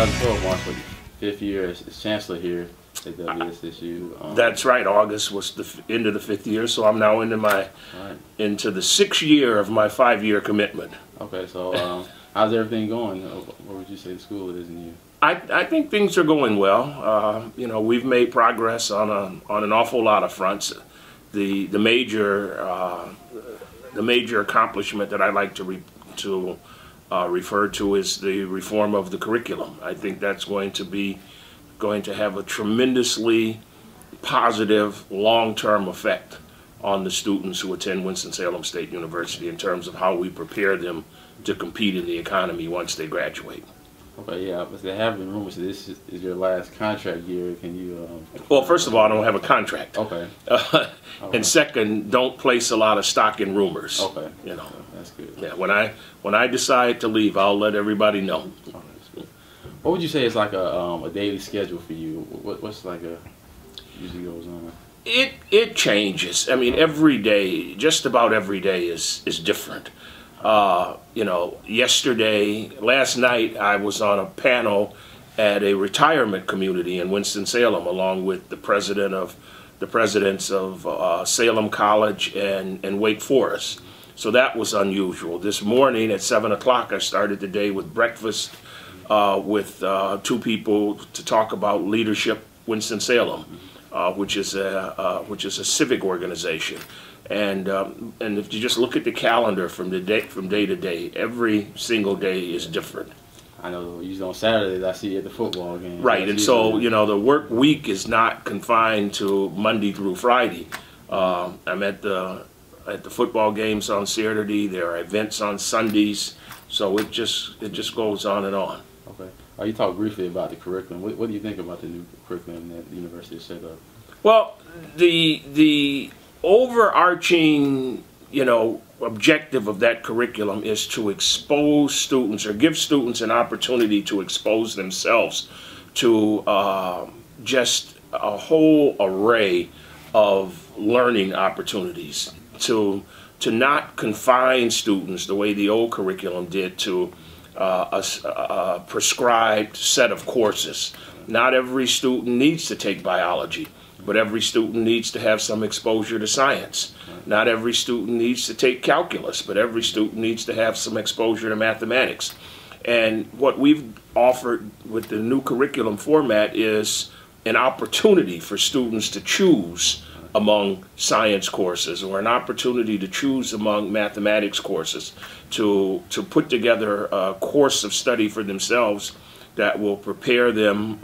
2012 marks what, 5th year as Chancellor here at WSSU. That's right. August was the end of the 5th year, so I'm now into into the 6th year of my 5-year commitment. Okay, so how's everything going? Where would you say the school is in you? I think things are going well. You know, we've made progress on an awful lot of fronts. The major accomplishment that I like to refer to is the reform of the curriculum. I think that's going to have a tremendously positive long-term effect on the students who attend Winston-Salem State University in terms of how we prepare them to compete in the economy once they graduate. Okay, yeah, but they have been rumors that this is your last contract year. Can you? Well, first of all, I don't have a contract. Okay. And second, don't place a lot of stock in rumors. Okay. You know. Okay, that's good. Yeah. When I decide to leave, I'll let everybody know. Okay, that's good. What would you say is like a daily schedule for you? What's like usually goes on? It changes. I mean, every day, just about every day is different. You know, last night I was on a panel at a retirement community in Winston-Salem, along with the presidents of Salem College and Wake Forest. So that was unusual. This morning at 7 o'clock, I started the day with breakfast with 2 people to talk about Leadership Winston-Salem, which is a civic organization. And if you just look at the calendar from day to day, every single day is different. I know usually on Saturdays I see you at the football game. Right, and so you know the work week is not confined to Monday through Friday. I'm at the football games on Saturday. There are events on Sundays, so it just goes on and on. Okay. You talked briefly about the curriculum. What do you think about the new curriculum that the university has set up? Well, the overarching, you know, objective of that curriculum is to expose students or give students an opportunity to expose themselves to just a whole array of learning opportunities, to not confine students the way the old curriculum did to a prescribed set of courses. Not every student needs to take biology, but every student needs to have some exposure to science. Not every student needs to take calculus, but every student needs to have some exposure to mathematics. And what we've offered with the new curriculum format is an opportunity for students to choose among science courses, or an opportunity to choose among mathematics courses, to put together a course of study for themselves that will prepare them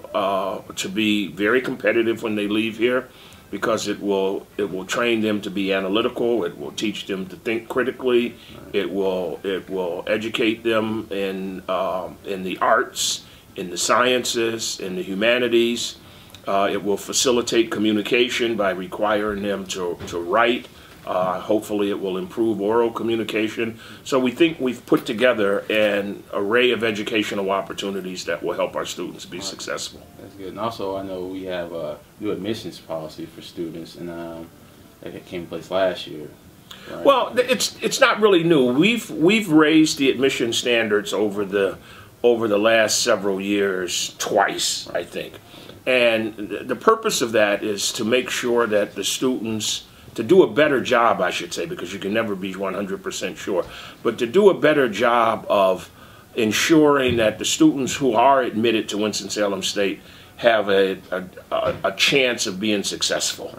to be very competitive when they leave here, because it will train them to be analytical. It will teach them to think critically. It will educate them in the arts, in the sciences, in the humanities. It will facilitate communication by requiring them to write. Hopefully it will improve oral communication. So we think we've put together an array of educational opportunities that will help our students be successful. That's good. And also I know we have a new admissions policy for students, and that came in place last year. Right? Well, it's not really new. We've raised the admission standards over the last several years twice, I think. And the purpose of that is to make sure that the students, to do a better job, I should say, because you can never be 100% sure, but to do a better job of ensuring that the students who are admitted to Winston-Salem State have a chance of being successful.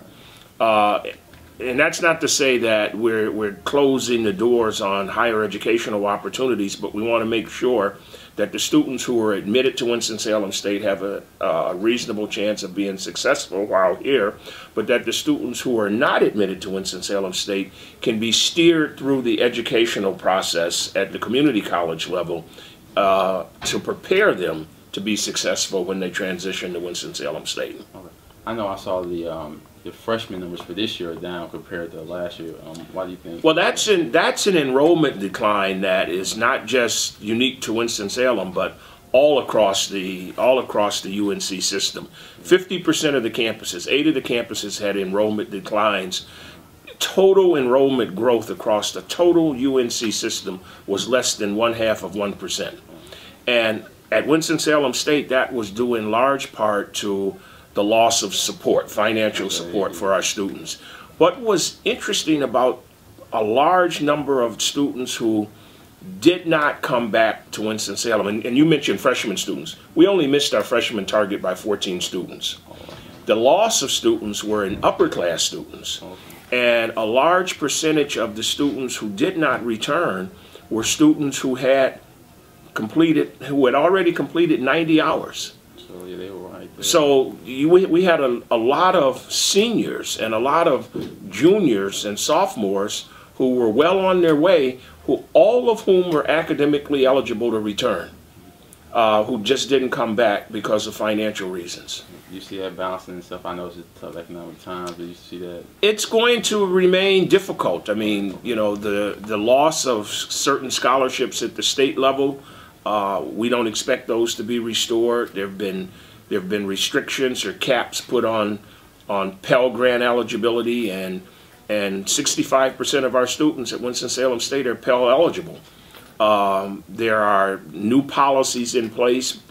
And that's not to say that we're closing the doors on higher educational opportunities, but we want to make sure that the students who are admitted to Winston-Salem State have a reasonable chance of being successful while here, but that the students who are not admitted to Winston-Salem State can be steered through the educational process at the community college level to prepare them to be successful when they transition to Winston-Salem State. Okay. I know I saw the freshman numbers for this year are down compared to last year. Why do you think? Well, that's an enrollment decline that is not just unique to Winston-Salem, but all across the UNC system. 50% of the campuses, 8 of the campuses had enrollment declines. Total enrollment growth across the total UNC system was less than 0.5%. And at Winston-Salem State, that was due in large part to the loss of support, financial support for our students. What was interesting about a large number of students who did not come back to Winston-Salem, and you mentioned freshman students. We only missed our freshman target by 14 students. The loss of students were in upper class students, and a large percentage of the students who did not return were students who had already completed 90 hours. So yeah, they were right there. So we had a lot of seniors and a lot of juniors and sophomores who were well on their way, all of whom were academically eligible to return, who just didn't come back because of financial reasons. You see that balancing and stuff. I know it's a tough economic times, but you see that. It's going to remain difficult. I mean, you know, the loss of certain scholarships at the state level, we don't expect those to be restored. There have been restrictions or caps put on Pell Grant eligibility, and 65% of our students at Winston-Salem State are Pell eligible. There are new policies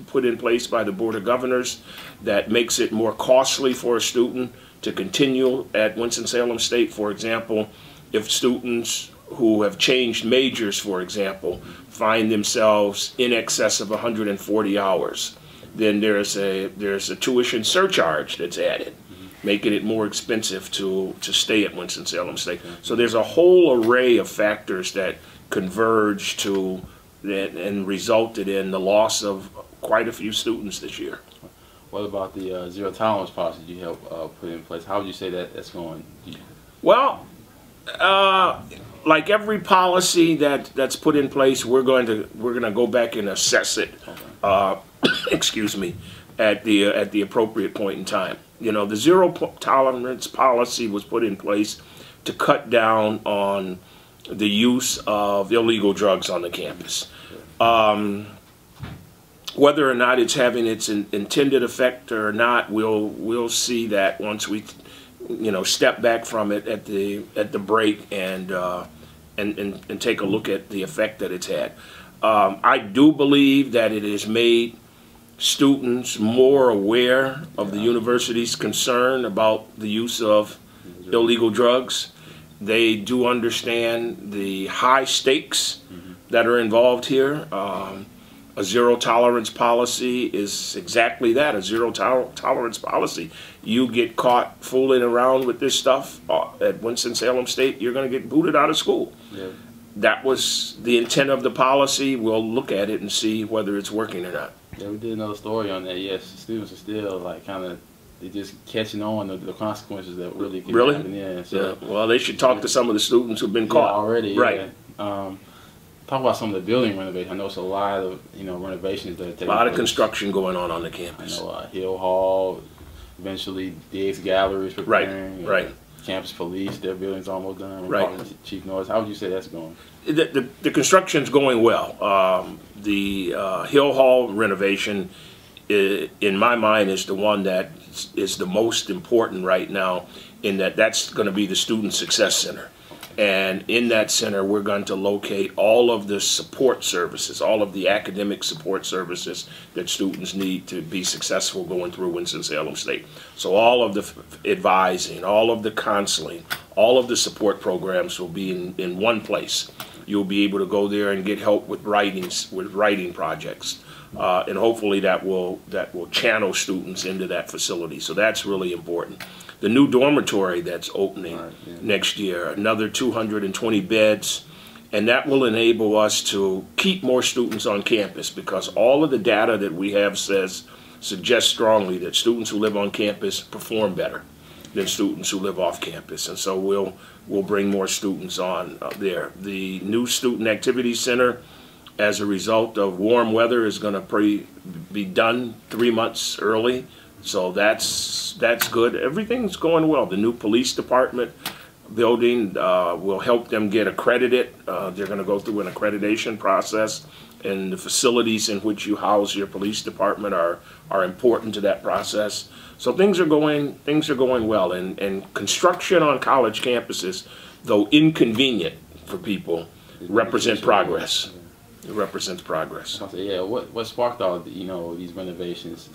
put in place by the Board of Governors that makes it more costly for a student to continue at Winston-Salem State. For example, if students who have changed majors, for example, find themselves in excess of 140 hours, then there's a tuition surcharge that's added, making it more expensive to stay at Winston-Salem State. So there's a whole array of factors that converged to and resulted in the loss of quite a few students this year. What about the zero tolerance policy you helped put in place? How would you say that's going? Well, like every policy that's put in place, we're going to go back and assess it. Excuse me, at the appropriate point in time. You know, the zero tolerance policy was put in place to cut down on the use of illegal drugs on the campus. Whether or not it's having its intended effect or not, we'll see that once we, step back from it at the break and take a look at the effect that it's had. I do believe that it has made students more aware of the university's concern about the use of illegal drugs. They do understand the high stakes that are involved here. A zero tolerance policy is exactly that, a zero tolerance policy. You get caught fooling around with this stuff at Winston-Salem State, you're going to get booted out of school. Yeah. That was the intent of the policy. We'll look at it and see whether it's working or not. Yeah, we did another story on that. Yes, students are still like they're just catching on the consequences that really can happen. Yeah, so, yeah. Well, they should talk to some of the students who've been caught already. Right. Yeah. Talk about some of the building renovations. I know it's a lot of renovations that are taking place. A lot of construction going on the campus. I know Hill Hall, eventually Diggs Gallery is preparing. Right. Campus Police, their building's almost done. Right. Chief Norris, how would you say that's going? The construction's going well. The Hill Hall renovation, in my mind, is the one that is the most important right now, in that that's going to be the Student Success Center. And in that center, we're going to locate all of the support services, all of the academic support services that students need to be successful going through Winston-Salem State. So all of the advising, all of the counseling, all of the support programs will be in one place. You'll be able to go there and get help with writing projects. And hopefully that will channel students into that facility. So that's really important. The new dormitory that's opening next year, another 220 beds, and that will enable us to keep more students on campus, because all of the data that we have suggests strongly that students who live on campus perform better than students who live off campus, and so we'll bring more students on there. The new Student Activity Center, as a result of warm weather, is going to be done 3 months early. So that's good. Everything's going well. The new police department building will help them get accredited. They're going to go through an accreditation process, and the facilities in which you house your police department are important to that process. So things are going well. And construction on college campuses, though inconvenient for people, represent progress. It represents progress. I say, yeah, what sparked all these renovations?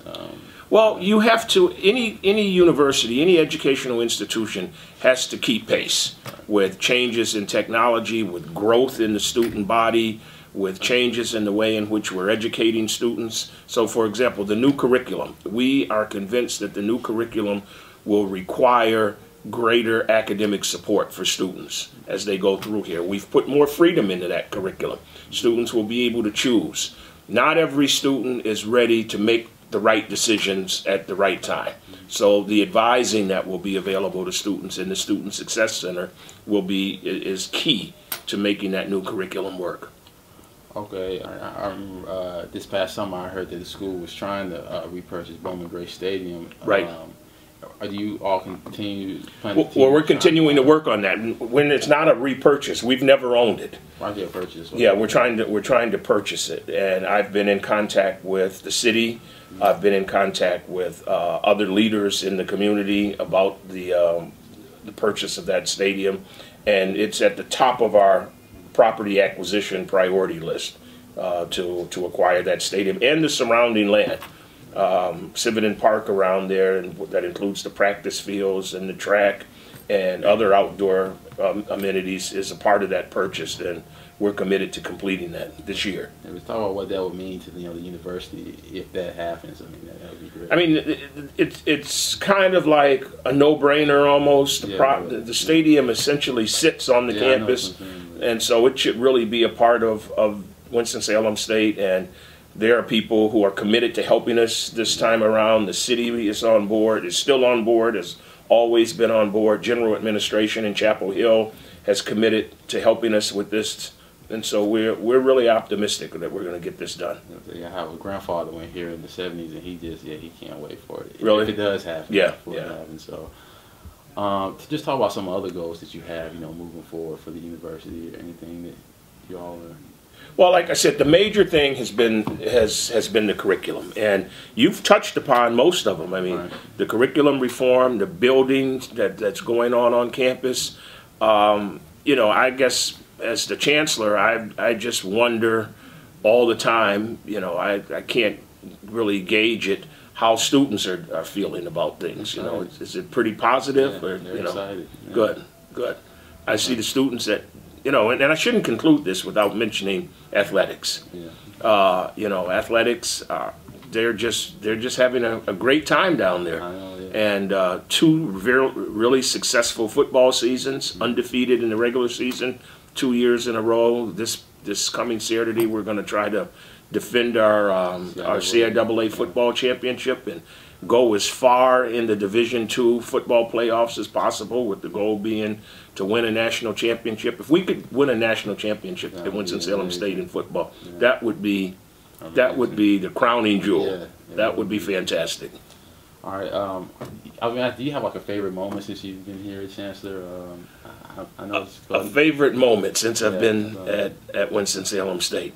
Well, you have to, any university, any educational institution has to keep pace with changes in technology, with growth in the student body, with changes in the way in which we're educating students. So, for example, the new curriculum. We are convinced that the new curriculum will require greater academic support for students as they go through here. We've put more freedom into that curriculum. Students will be able to choose. Not every student is ready to make the right decisions at the right time. So the advising that will be available to students in the Student Success Center is key to making that new curriculum work. Okay, I remember this past summer I heard that the school was trying to repurchase Bowman Gray Stadium. Right. Do you all continue? Well, we're continuing to work on that. When it's not a repurchase, we've never owned it. Why did you purchase? Yeah, we're trying to purchase it, and I've been in contact with the city. I've been in contact with other leaders in the community about the purchase of that stadium, and it's at the top of our property acquisition priority list to acquire that stadium and the surrounding land. Civitan Park around there, and that includes the practice fields and the track and other outdoor amenities, is a part of that purchase, and we're committed to completing that this year. And we talk about what that would mean to the university if that happens. I mean, that would be great. I mean, it's kind of like a no-brainer almost. The stadium essentially sits on the campus, and so it should really be a part of Winston-Salem State, and there are people who are committed to helping us this time around. The city is on board, is still on board, has always been on board. General administration in Chapel Hill has committed to helping us with this, and so we're really optimistic that we're going to get this done. I have a grandfather went here in the '70s, and he can't wait for it. Really? If it does happen. Yeah. It happens. So, to just talk about some other goals that you have, moving forward for the university, or anything that you all are. Well, like I said, the major thing has been the curriculum, and you've touched upon most of them. I mean, the curriculum reform, the buildings that's going on campus. I guess as the chancellor, I just wonder all the time. I can't really gauge it how students are feeling about things. Is it pretty positive? Yeah, or they're excited. Yeah. Good. I see the students that. And I shouldn't conclude this without mentioning athletics. Yeah. Athletics, they're just having a great time down there. I know, yeah. And two really successful football seasons, undefeated in the regular season, 2 years in a row. This coming Saturday, we're going to try to defend our CIAA football championship and go as far in the Division II football playoffs as possible, with the goal being to win a national championship. If we could win a national championship at Winston-Salem State in football, that would be the crowning jewel. Yeah, that would be fantastic. All right. Do you have like a favorite moment since you've been here as Chancellor? I know a favorite moment since I've been at Winston-Salem State.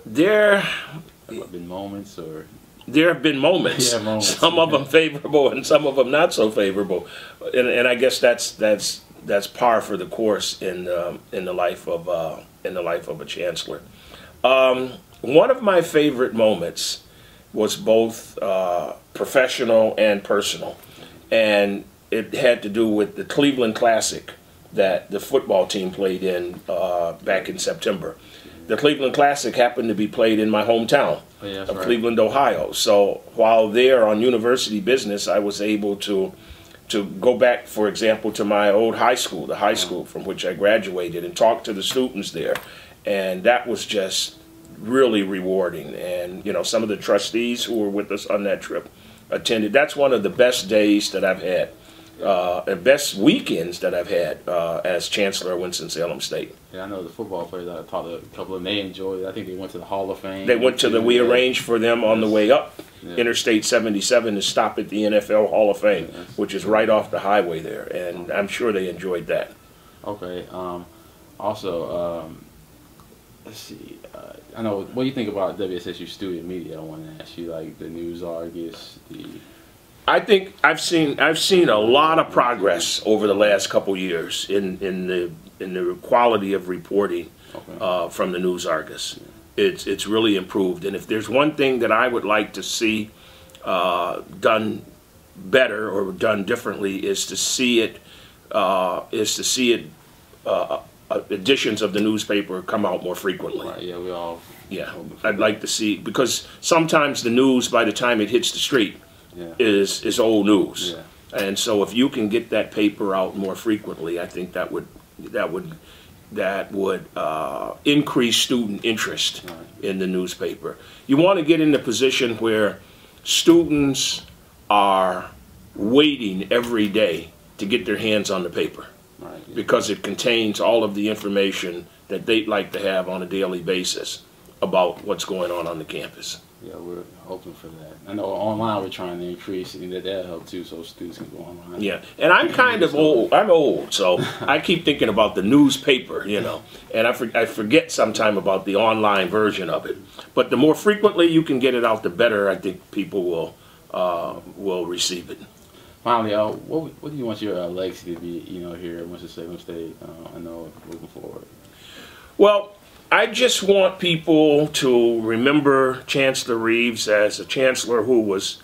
There have been moments, or there have been moments. Yeah, moments. Some of them favorable and some of them not so favorable, and I guess that's par for the course in the life of a chancellor. One of my favorite moments was both professional and personal, and it had to do with the Cleveland Classic that the football team played in back in September. The Cleveland Classic happened to be played in my hometown of Cleveland, Ohio. So while there on university business, I was able to go back, for example, to my old high school, the high school from which I graduated, and talk to the students there. And that was just really rewarding. And, some of the trustees who were with us on that trip attended. That's one of the best days that I've had, and best weekends that I've had as Chancellor of Winston-Salem State. Yeah, I know the football players I talked to, a couple of them, they enjoyed it. I think they went to the Hall of Fame. They went to we arranged for them on the way up, Yeah. Interstate 77, to stop at the NFL Hall of Fame, which is right off the highway there, and I'm sure they enjoyed that. Okay. Also, let's see. I know, what do you think about WSSU student media? I want to ask you, like the News Argus, the I think I've seen a lot of progress over the last couple years in the quality of reporting from the News Argus. It's really improved, and if there's one thing that I would like to see done better or done differently is to see it editions of the newspaper come out more frequently. Right, yeah, we all. Yeah, I'd like to see, because sometimes the news, by the time it hits the street, is old news. Yeah. And so if you can get that paper out more frequently, I think that would increase student interest in the newspaper. You want to get in the position where students are waiting every day to get their hands on the paper, because it contains all of the information that they'd like to have on a daily basis about what's going on the campus. Yeah, we're hoping for that. I know online we're trying to increase, and that'll help too, so students can go online. Yeah, and I'm kind of old. I'm old, so I keep thinking about the newspaper, you know, and I forget sometime about the online version of it. But the more frequently you can get it out, the better I think people will receive it. Finally, what do you want your legacy to be, you know, here at Winston-Salem State? I know moving forward. Well, I just want people to remember Chancellor Reeves as a chancellor who was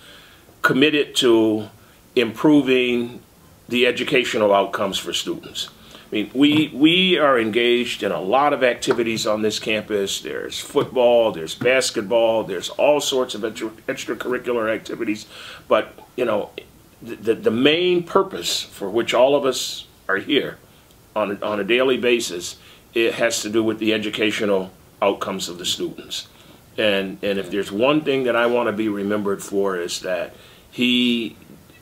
committed to improving the educational outcomes for students. I mean, we are engaged in a lot of activities on this campus. There's football, there's basketball, there's all sorts of extracurricular activities. But, you know, the main purpose for which all of us are here on a daily basis, it has to do with the educational outcomes of the students. And if there's one thing that I want to be remembered for, is that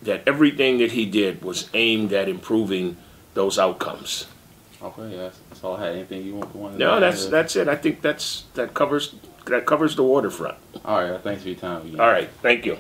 everything that he did was aimed at improving those outcomes. Okay, that's all I had. Anything you want to No, that's it. I think that covers the waterfront. All right, thanks for your time. All right, thank you.